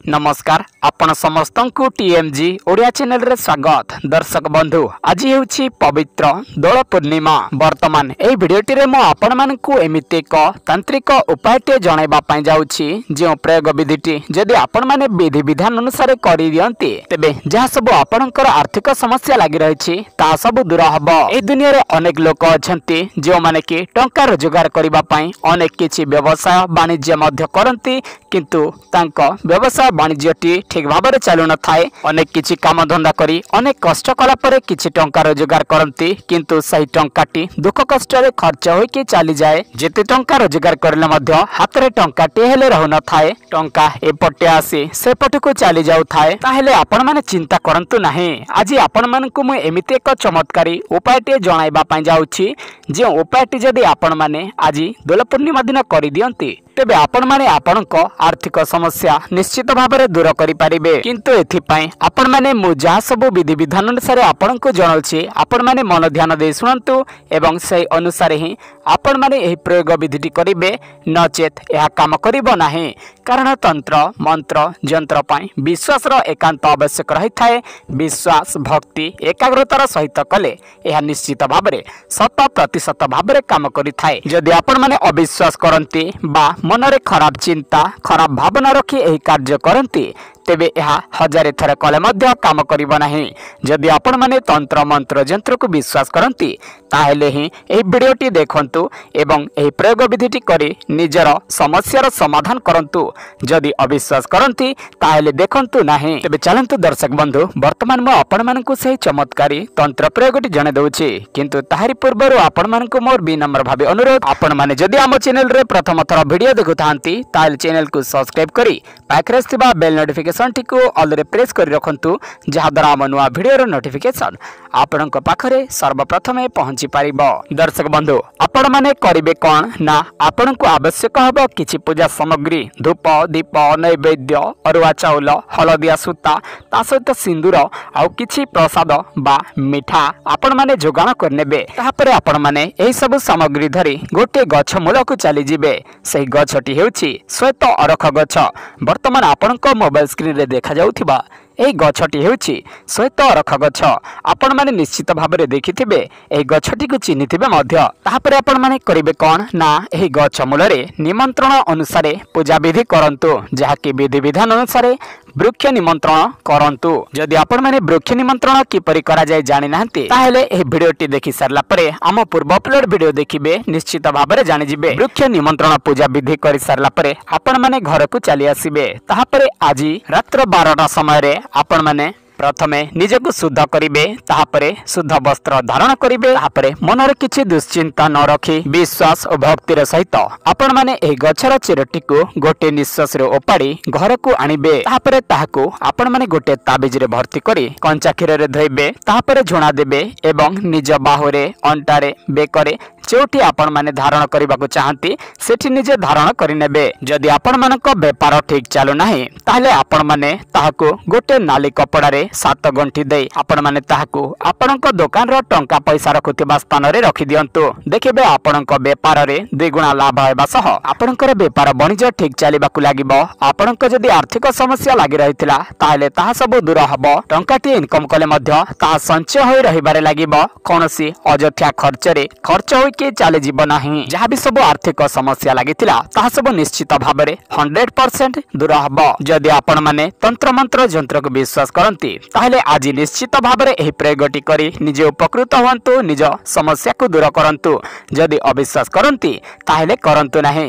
नमस्कार आपण समस्त को टीएमजी ओडिया चैनल रे स्वागत। दर्शक बंधु आज हेउछि पवित्र दोल पूर्णिमा। वर्तमान ए भिडियोटी रे मो आपण मानकु एमिति एक तांत्रिक उपायटे जणाइबा पई जाउछि जे प्रयोग विधिटी जदि आपण माने विधि विधान अनुसार करि दियंती तेबे जहा सब आपणकर आर्थिक समस्या लागि रहिछि ता सब दूर हबो। ए दुनिया रे अनेक लोक अछंती जे माने कि टंका रोजगार करिबा पई अनेक किछि व्यवसाय वाणिज्य मध्य करंती किंतु तांको व्यवसाय वाणिज्यटी ठीक भाव में चलु न थाए। अनेक किछि काम धंदा करी अनेक कष्ट कला परे किछि टंका रोजगार करंती किंतु सही टंकाटी दुख कष्ट रे खर्च होई कि चली जाए। जेते टंका रोजगार करले मध्य हाथ रे टंकाटी हेले रहु न थाए। टंका एपटे आसी से पट को चली जाउ थाए। ताहेले आपण माने चिंता करंतु नाही। आज आपण मानकु मु एमिति एक चमत्कारी उपायटे जणाइबा पई जाउछि जे उपायटी जदि आपण माने आज दोल पूर्णिमा दिन करि दियंती तेबे आपण माने आपणको आर्थिक समस्या निश्चित भाव में दूर करि पारिबे। किंतु एथिपाई आपण माने मु जा सब विधि विधान अनुसार आपणको जणाउछि आपण माने मन ध्यान दे सुनंतु एवं सही अनुसार ही आपण माने एही प्रयोग विधिटी करिबे नचेत यह काम करिबो नाही। कारण तंत्र मंत्र यंत्र पाई विश्वास रो एकांत आवश्यक रही थाए। विश्वास भक्ति एकाग्रतार सहित कले यह निश्चित भाव में 100% भाव में काम करि थाए। जदि आपण माने अविश्वास करंती बा मनरे खराब चिंता खराब भावना रखी एही कार्य करंती तेबे यह हजारे थर कले मध्य काम करिबो नाही। जदि आपण माने तंत्र मंत्र यंत्र को विश्वास करंती ताहेले ही एही वीडियोटी देखंतु एवं एही प्रयोग विधिटी करी निजर समस्यार समाधान करंतु। जदि अविश्वास करंती ताहेले देखंतु नाही। तेबे चलंतु दर्शक बंधु वर्तमान मो आपण मानकु सही चमत्कारी तंत्र प्रयोगटी जणे दउछि किंतु ताहारी पूर्वरु आपण मानकु मोर विनम्र भाबे अनुरोध आपण माने जदि हम चैनल रे प्रथम थर वीडियो देखुथांती ताहेले चैनल को सब्सक्राइब करी पाखरे थिबा बेल नोटिफिकेशन टिको ऑल रे प्रेस करी रखंतु जहा द्वारा हम नुआ वीडियो रो नोटिफिकेशन आपनक पाखरे सर्वप्रथम पहुंची पारिबो। दर्शक बंधु आपण माने करिवे कोन ना आपनक आवश्यक हबो किछि पूजा सामग्री धूप दीप नैवेद्य अरुआ चाउल हलदिया सूता ता सहित सिंदूर आ किछि प्रसाद बा मिठा आपण माने जोगाण करनेबे। ताहापरे आपण माने एही सब सामग्री धरी गोटे गछ मूल को चली जिवे। सही गछटी हेउछि श्वेत अरख गछ। वर्तमान आपनक मोबाइल स्क्रीन रे देखा जाउथिबा एही गछटी हेउछि श्वेत अरख गछ। आपण माने निश्चित भाव में देखिथिबे एही गछटी को चिन्हिथिबे मध्य। ताहापरे आपण माने करिवे कोन ना एही गछ मूल रे निमंत्रण अनुसार पूजा विधि करंतु जहा कि विधि विधान अनुसार वृक्ष निमंत्रण करंतु। जदि आपण माने वृक्ष निमंत्रण किपरि करा जाय जानि नाहंती ताहेले एही वीडियोटी देखि सारला परे हम पूर्व अपलोड वीडियो देखिबे निश्चित भाव में जानि जिबे। वृक्ष निमंत्रण पूजा विधि करि सारला परे आपण माने घर को चली आसीबे। ताहापरे आज रात्र 12टा समय रे आपण माने प्रथमे निजको शुद्ध करिवे ताहापरे शुद्ध वस्त्र धारण करिवे। ताहापरे मनरे किछि दुश्चिंता न रखी विश्वास और भक्तिर सहित आपण माने एही गछर चिरटी को गोटे निश्वास रे ओपाड़ी घर को आनिबे। ताहापरे ताहाको आपण माने गोटे ताबिज रे भर्ती करी कंचा क्षीर रे धोइबे। ताहापरे झुणा देबे एवं निज बाहुरे अंटारे बेकरे जोठी आपण माने धारण करबा को चाहंती सेठी निजे धारण करि नेबे। जदि आपण मानक व्यापार ठीक चालू नाही ताहले आपण माने ताहाको गोटे नाली कपड़ा रे 7 गंठी दे आपण माने ताहाको आपणक दुकान रो टंका पैसा रखुतिबा स्थान रे रखि दियंतु। देखिबे आपणक व्यापार रे द्विगुणा लाभ हेबा सह आपणकर व्यापार वाणिज्य ठीक चलिबा को लागिबो। आपणक जदि आर्थिक समस्या लागि रहितला ताहले ताहा सब दूर हबो। टंकाटी इनकम कले मध्य ताहा संचय होई रहिबारे लागिबो। कोनोसी अजथ्या खर्च रे खर्च होई के चले जीव नाही। जहा भी सब आर्थिक समस्या लागितिला ताहा सब निश्चित भाव में 100% दूर हबो। जदि आपण माने तंत्र मंत्र यंत्र को विश्वास करंती ताहले आज निश्चित भाव में एही प्रयोगटी करी निजे उपकृत हुअंतु निज समस्या को दूर करंतु। जदि अविश्वास करंती ताहले करंतु नाही।